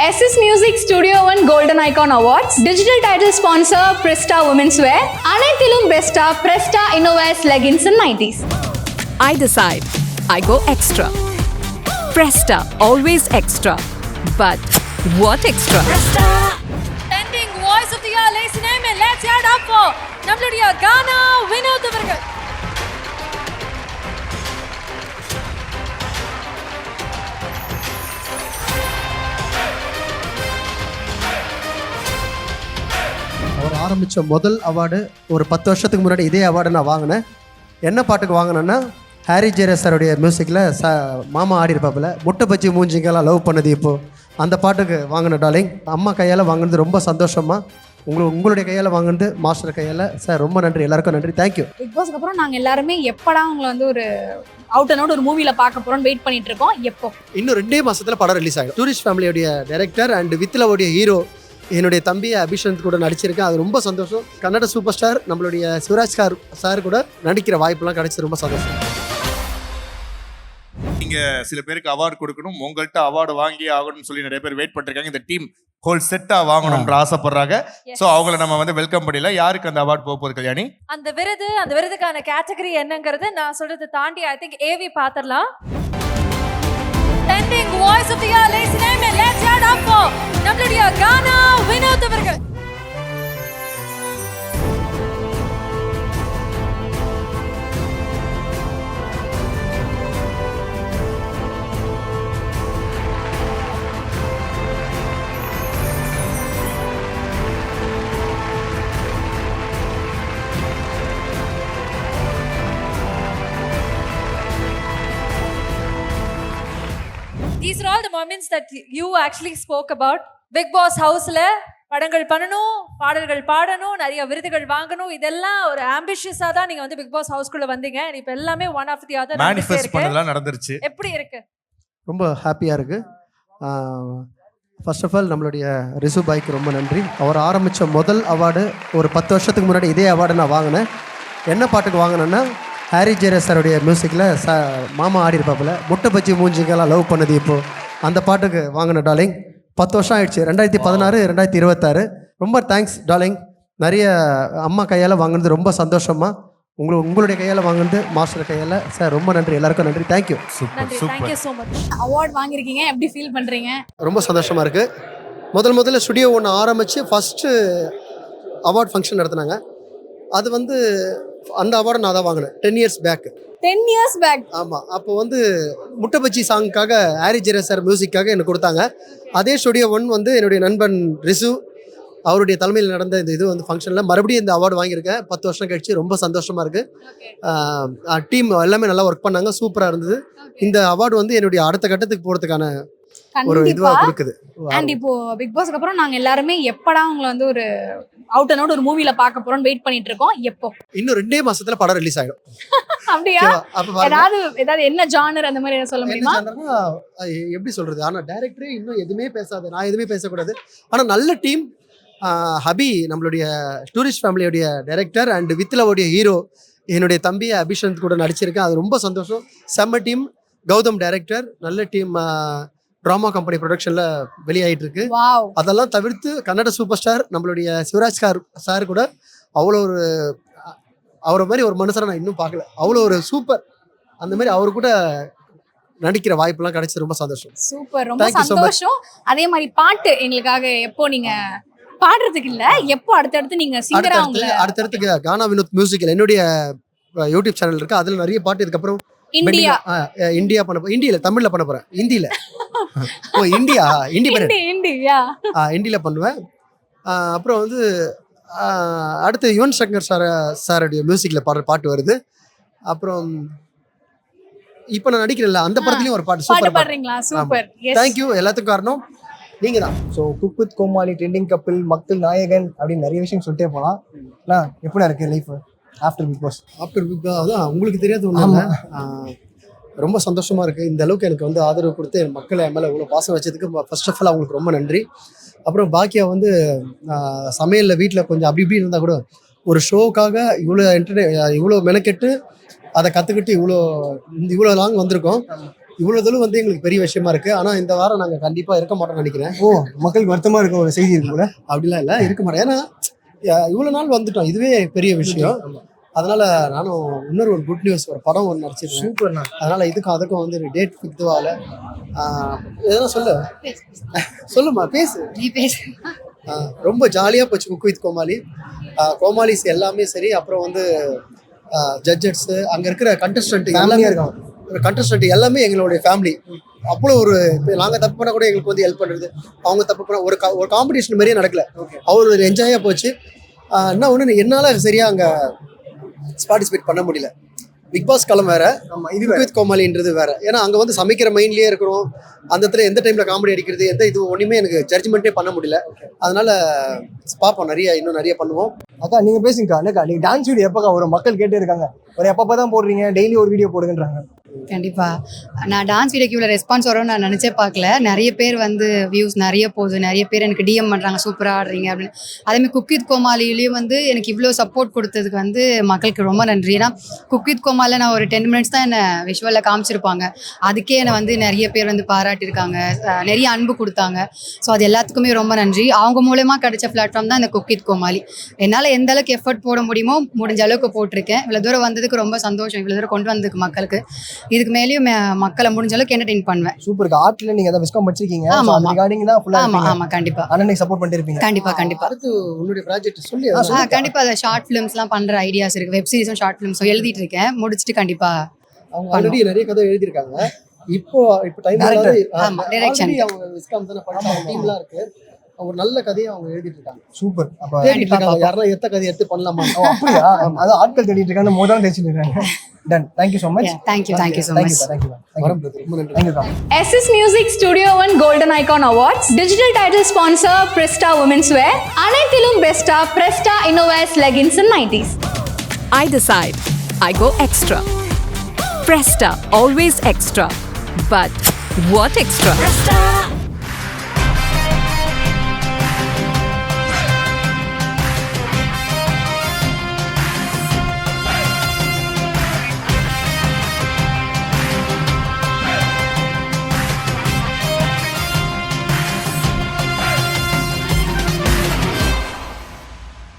SS Music Studio One Golden Icon Awards, digital title sponsor Presta Women's Wear, Anaithilum Besta Presta Innova's leggings and 90s. I decide. I go extra. Presta, always extra. But what extra? Presta! Trending voice of the year, ladies and gentlemen, let's add up for நம்மளுடைய கானா வினோத் அவர்கள். அவர் ஆரம்பித்த முதல் award ஒரு 10 வருஷத்துக்கு முன்னாடி இதே award நான் வாங்கினேன். என்ன பாட்டுக்கு வாங்கினேன்னா ஹாரி ஜெயராஜ் சாருடைய மியூசிக்கில் மாமா ஆடி இருப்பாப்புல முட்டை பச்சி மூஞ்சிங்கெல்லாம் லவ் பண்ணது இப்போது அந்த பாட்டுக்கு வாங்கின டார்லிங். அம்மா கையால் வாங்கினது ரொம்ப சந்தோஷமா. உங்களுடைய கையால் வாங்கினது மாஸ்டர் கையால். சார் ரொம்ப நன்றி, எல்லாருக்கும் நன்றி, தேங்க்யூ. பிக் பாஸ்க்கு அப்புறம் நாங்கள் எல்லாருமே எப்படா உங்களை வந்து ஒரு அவுட் அண்ட் அவுட் ஒரு மூவியில் பார்க்க போகிறோம்னு வெயிட் பண்ணிட்டு இருக்கோம். எப்போ? இன்னும் 2 மாதத்தில் படம் ரிலீஸ் ஆகிடும். டூரிஸ்ட் ஃபேமிலியோடைய டைரக்டர் அண்ட் வித்லவோடைய ஹீரோ என்னுடைய தம்பி அபிஷந்த் கூட நடிச்சிருக்கேன். அது ரொம்ப சந்தோஷம். கன்னட சூப்பர் ஸ்டார் நம்மளுடைய சிவராஜ் சார் கூட நடிக்கிற வாய்ப்பெல்லாம் கிடைச்சி ரொம்ப சந்தோஷம். நீங்க சில பேருக்கு அவார்டு கொடுக்கணும், உங்கள்கிட்ட அவார்டு வாங்கி ஆகணும்னு சொல்லி நிறைய பேர் வெயிட் பண்ணிருக்காங்க. இந்த டீம் ஹோல் செட்டா வாங்கணும்ன்ற ஆசைப்படுறாங்க. சோ அவங்கள நம்ம வந்து வெல்கம் பண்ணிடலாம். யாருக்கு அந்த அவார்டு போக போகுது கல்யாணி? அந்த விருதுக்கான கேட்டகரி என்னங்கிறது நான் சொல்றது தாண்டி ஐ திங்க் ஏவி பாத்திரலாம். Trending voice of the year, ladies and gentlemen, let's add up for நம்மளுடைய கானா வினோத் அவர்கள். These are all the moments that you actually spoke about. Big Boss Houseல படங்கள் பண்ணணும், பாடல்கள் பாடணும், நிறைய விருதுகள் வாங்கணும், இதெல்லாம் ஒரு ஆம்பிஷியஸா தான் நீங்க வந்து பிக் பாஸ் ஹவுஸ்க்குள்ள வந்தீங்க. இப்போ எல்லாமே one of the other manifest பண்ணலாம் நடந்துருச்சு. எப்படி இருக்கு? ரொம்ப ஹாப்பியாக இருக்குது. ஃபர்ஸ்ட் ஆஃப் ஆல் நம்மளுடைய ரிசு பாய்க்கு ரொம்ப நன்றி. அவர் ஆரம்பித்த முதல் அவார்டு ஒரு 10 வருஷத்துக்கு முன்னாடி இதே அவார்டு நான் வாங்கினேன். என்ன பாட்டுக்கு வாங்கினேன்னா ஹாரி ஜெயராஜ் சாருடைய மியூசிக்கில் மாமா ஆடி இருப்பாப்புல முட்டை பச்சி மூஞ்சிங்கெல்லாம் லவ் பண்ணது இப்போது அந்த பாட்டுக்கு வாங்கின டார்லிங். 10 வருஷம் ஆயிடுச்சு. 2016 2026. ரொம்ப தேங்க்ஸ் டார்லிங். நிறைய அம்மா கையால் வாங்கினது ரொம்ப சந்தோஷமா. உங்களுடைய கையால் வாங்கினது மாஸ்டர் கையால். சார் ரொம்ப நன்றி, எல்லாருக்கும் நன்றி, thank you. Super Thank you so much. Award வாங்கியிருக்கீங்க, எப்படி ஃபீல் பண்ணுறீங்க? ரொம்ப சந்தோஷமாக இருக்குது. முதல்ல ஸ்டுடியோ ஒன்று ஆரம்பித்து ஃபஸ்ட்டு அவார்ட் ஃபங்க்ஷன் நடத்துனாங்க. அது வந்து அந்த அவார்டை நான் தான் வாங்கினேன் 10 years பேக். 10 years back? ஆமாம். அப்போ வந்து முட்டை பச்சி சாங்க்காக ஹாரி ஜெயராஜ் சார் மியூசிக்காக எனக்கு கொடுத்தாங்க. அதே ஸ்டுடியோ 1 வந்து என்னுடைய நண்பன் ரிசு அவருடைய தலைமையில் நடந்த இது வந்து ஃபங்க்ஷனில் மறுபடியும் இந்த அவார்டு வாங்கியிருக்கேன் 10 வருஷம் கழிச்சு. ரொம்ப சந்தோஷமாக இருக்குது. டீம் எல்லாமே நல்லா ஒர்க் பண்ணாங்க, சூப்பராக இருந்தது. இந்த அவார்டு வந்து என்னுடைய அடுத்த கட்டத்துக்கு போகிறதுக்கான ஒரு இதுவாக கொடுக்குது. அண்ட் இப்போ பிக் பாஸ்க்கு அப்புறம் நாங்கள் எல்லாருமே எப்படா உங்களை வந்து ஒரு அவுட் அண்ட் அவுட் ஒரு மூவியில் பார்க்க போகிறோம்னு வெயிட் பண்ணிட்டு இருக்கோம். எப்போ? இன்னும் 2 மாதத்தில் படம் ரிலீஸ் ஆகிடும். அப்படியா? ஏதாவது என்ன ஜானர் அந்த மாதிரி சொல்ல முடியுமா? எப்படி சொல்றது? ஆனால் டைரக்டரே இன்னும் எதுவுமே பேசாது, நான் எதுவுமே பேசக்கூடாது. ஆனால் நல்ல டீம். ஹபி நம்மளுடைய டூரிஸ்ட் ஃபேமிலியோடைய டைரக்டர் அண்ட் வித்லவோடைய ஹீரோ என்னுடைய தம்பி அபிஷந்த் கூட நடிச்சிருக்கேன். அது ரொம்ப சந்தோஷம். செம்ம டீம். கௌதம் டைரக்டர். நல்ல டீம். ட்ராமா கம்பெனி ப்ரொடக்ஷனில் வெளியாகிட்டு இருக்கு. அதெல்லாம் தவிர்த்து கன்னட சூப்பர் ஸ்டார் நம்மளுடைய சிவராஜ் சார் கூட அவ்வளோ ஒரு அவரை மாதிரி ஒரு மனுஷனை நான் இன்னும் பார்க்கல. அவ்வளோ ஒரு சூப்பர். அந்த மாதிரி அவர் கூட நடிக்கிற வாய்ப்பெல்லாம் கிடைச்சி ரொம்ப சந்தோஷம். சூப்பர், ரொம்ப சந்தோஷம். அதே மாதிரி பாட்டு எங்களுக்காக எப்போ நீங்க பாடுறதுக்கு இல்ல, எப்போ அடுத்தடுத்து நீங்க சிங்கரா அடுத்தடுத்து கானா வினோத் மியூசிக்கில் என்னுடைய யூடியூப் சேனல் இருக்கு. அதில் நிறைய பாட்டு இதுக்கப்புறம் இந்தியா பண்ண இந்தியில தமிழ்ல பண்ண போறேன். இந்தியில இந்தியில பண்ணுவேன். அப்புறம் வந்து அடுத்து யுவன் சங்கர் சாருடைய மியூசிக்ல பாடுற பாட்டு வருது. அப்புறம் இப்ப நான் நடிக்கிறேன்ல அந்த படத்துலயும் ஒரு பாட்டு சூப்பர் பாடுறீங்களா? Super, thank you. எல்லாத்துக்கும் காரணம் நீங்க தான். So cook with Comali, trending couple, மக்கள் நாயகன் அப்படின்னு நிறைய விஷயம் சொல்லிட்டே போகலாம். எப்படி இருக்கு லைஃப் ஆஃப்டர் பிக் பாஸ்? அதான் உங்களுக்கு தெரியாது ஒன்று. ரொம்ப சந்தோஷமாக இருக்குது. இந்த அளவுக்கு எனக்கு வந்து ஆதரவு கொடுத்து என் மக்களை என் மேலே இவ்வளோ பாசம் வச்சதுக்கு ஃபர்ஸ்ட் ஆஃப் ஆல் அவங்களுக்கு ரொம்ப நன்றி. அப்புறம் பாக்கியா வந்து சமையலில் வீட்டில் கொஞ்சம் அப்படி இப்படி இருந்தால் கூட ஒரு ஷோவுக்காக இவ்வளோ மெனக்கெட்டு அதை கற்றுக்கிட்டு இவ்வளோ லாங் வந்திருக்கோம். இவ்வளோ தூரம் வந்து எங்களுக்கு பெரிய விஷயமா இருக்கு. ஆனால் இந்த வாரம் நாங்கள் கண்டிப்பாக இருக்க மாட்டோம்னு நினைக்கிறேன். ஓ, மக்களுக்கு வருத்தமா இருக்க ஒரு செய்தி இருக்கு கூட. அப்படிலாம் இல்லை, இருக்க மாட்டோம். ஏன்னா இவ்வளோ நாள் வந்துட்டோம், இதுவே பெரிய விஷயம். அதனால நானும் இன்னொரு ஒரு குட் நியூஸ், ஒரு படம் ஒன்று நடிச்சிருக்கேன். சூப்பர்ண்ணா. அதனால அதுக்கும் வந்து டேட் ஃபிக்ஸ் ஆகல. எதனா சொல்லுமா பேசு. நீ பேசு. ரொம்ப ஜாலியாக போச்சு குக் வித் கோமாளி. கோமாளிஸ் எல்லாமே சரி, அப்புறம் வந்து ஜட்ஜஸ்ஸு, அங்கே இருக்கிற கண்டஸ்டன்ட் எல்லாமே இருக்காங்க. கண்டஸ்டன்ட் எல்லாமே எங்களுடைய ஃபேமிலி. அவ்வளோ ஒரு நாங்கள் தப்பு பண்ணால் கூட எங்களுக்கு வந்து ஹெல்ப் பண்ணுறது, அவங்க தப்பு பண்ண ஒரு காம்படிஷன் மாதிரியே நடக்கல. அவ்வளோ ஒரு என்ஜாயாக போச்சு. என்ன ஒன்று, என்னால் சரியாக அங்கே பார்ட்டிசிபேட் பண்ண முடியல. பிக் பாஸ் களம் வேற, இது வித் கோமாளின்றது வேற. ஏன்னா அங்கே வந்து சமைக்கிற மைண்ட்லேயே இருக்கிறோம். அந்த இடத்துல எந்த டைமில் காமெடி அடிக்கிறது, எந்த இது ஒன்றுமே எனக்கு ஜட்ஜ்மெண்ட்டே பண்ண முடியல. அதனால பார்ப்போம், இன்னும் நிறைய பண்ணுவோம். அக்கா நீங்க பேசுங்கக்கா. அக்கா நீங்க டான்ஸ் வீடியோ எப்பக்கா வரும்? மக்கள் கேட்டே இருக்காங்க. ஒரு எப்பப்போ தான் போடுறீங்க, டெய்லி ஒரு வீடியோ போடுங்கன்றாங்க. கண்டிப்பா நான் டான்ஸ் வீடியோக்கு இவ்வளோ ரெஸ்பான்ஸ் வரும்னு நான் நினச்சே பார்க்கல. நிறைய பேர் வந்து வியூஸ் நிறைய போகுது, நிறைய பேர் எனக்கு டிஎம் பண்ணுறாங்க சூப்பராக ஆடுறீங்க அப்படின்னு. அதேமாதிரி குக் வித் கோமாளிலையும் வந்து எனக்கு இவ்வளோ சப்போர்ட் கொடுத்ததுக்கு வந்து மக்களுக்கு ரொம்ப நன்றி. ஏன்னா குக் வித் கோமாளில் நான் ஒரு 10 மினிட்ஸ் தான் என்னை விஷுவலில் காமிச்சிருப்பாங்க, அதுக்கே என்னை வந்து நிறைய பேர் வந்து பாராட்டியிருக்காங்க, நிறைய அன்பு கொடுத்தாங்க. ஸோ அது எல்லாத்துக்குமே ரொம்ப நன்றி. அவங்க மூலமாக கிடைச்ச பிளாட்ஃபார்ம் தான் இந்த குக் வித் கோமாளி. என்னால் எந்த அளவுக்கு எஃபர்ட் போட முடியுமோ முடிஞ்ச அளவுக்கு போட்டிருக்கேன். இவ்வளோ தூரம் வந்ததுக்கு ரொம்ப சந்தோஷம், இவ்வளோ தூரம் கொண்டு வந்ததுக்கு மக்களுக்கு. இதுக்கு மேலேயும் மக்களை முடிஞ்ச அளவுக்கு என்டர்டெயின் பண்ணுவேன். சூப்பர். ஆர்ட்ல நீங்க ஏதாவது விஸ்காம் படிச்சிருக்கீங்க? ஆமா, ஆமா. ரிகார்டிங் தான் ஃபுல்லா. ஆமா ஆமா கண்டிப்பா அண்ணனுக்கு சப்போர்ட் பண்ணிட்டு இருப்பீங்க. கண்டிப்பா அடுத்து உன்னுடைய ப்ராஜெக்ட் சொல்லி. கண்டிப்பா அதை ஷார்ட் ஃபிலிம்ஸ்லாம் பண்ற ஐடியாஸ் இருக்கு. வெப் சீரிஸும் ஷார்ட் ஃபிலிம்ஸும் எழுதிட்டு இருக்கேன். முடிச்சுட்டு கண்டிப்பா அவங்க ஆல்ரெடி நிறைய கதை எழுதியிருக்காங்க. இப்போ டைம் ஆமா, direction. அவங்க விஸ்காம் தானே படிச்ச டீம்லாம் இருக்கு. ஒரு நல்ல கதையை அவங்க எழுதிட்டு இருக்காங்க. சூப்பர். அப்ப தேடிட்டு இருக்காங்க, யாரா எத்த கதை எடுத்து பண்ணலாமா. ஓ அப்படியா? அது ஆட்கள் தேடிட்டு இருக்காங்க, மோதான் தேடிட்டு இருக்காங்க. Ton. Thank you so much. Thank you so much. ரொம்ப நன்றி. Thank you. SS Music Studio One Golden Icon Awards. Digital title sponsor Presta Women's Wear. அனைத்திலும் பெஸ்டா Presta Innova's leggings and nighties. I decide. I go extra. Presta, always extra. But what extra? Presta.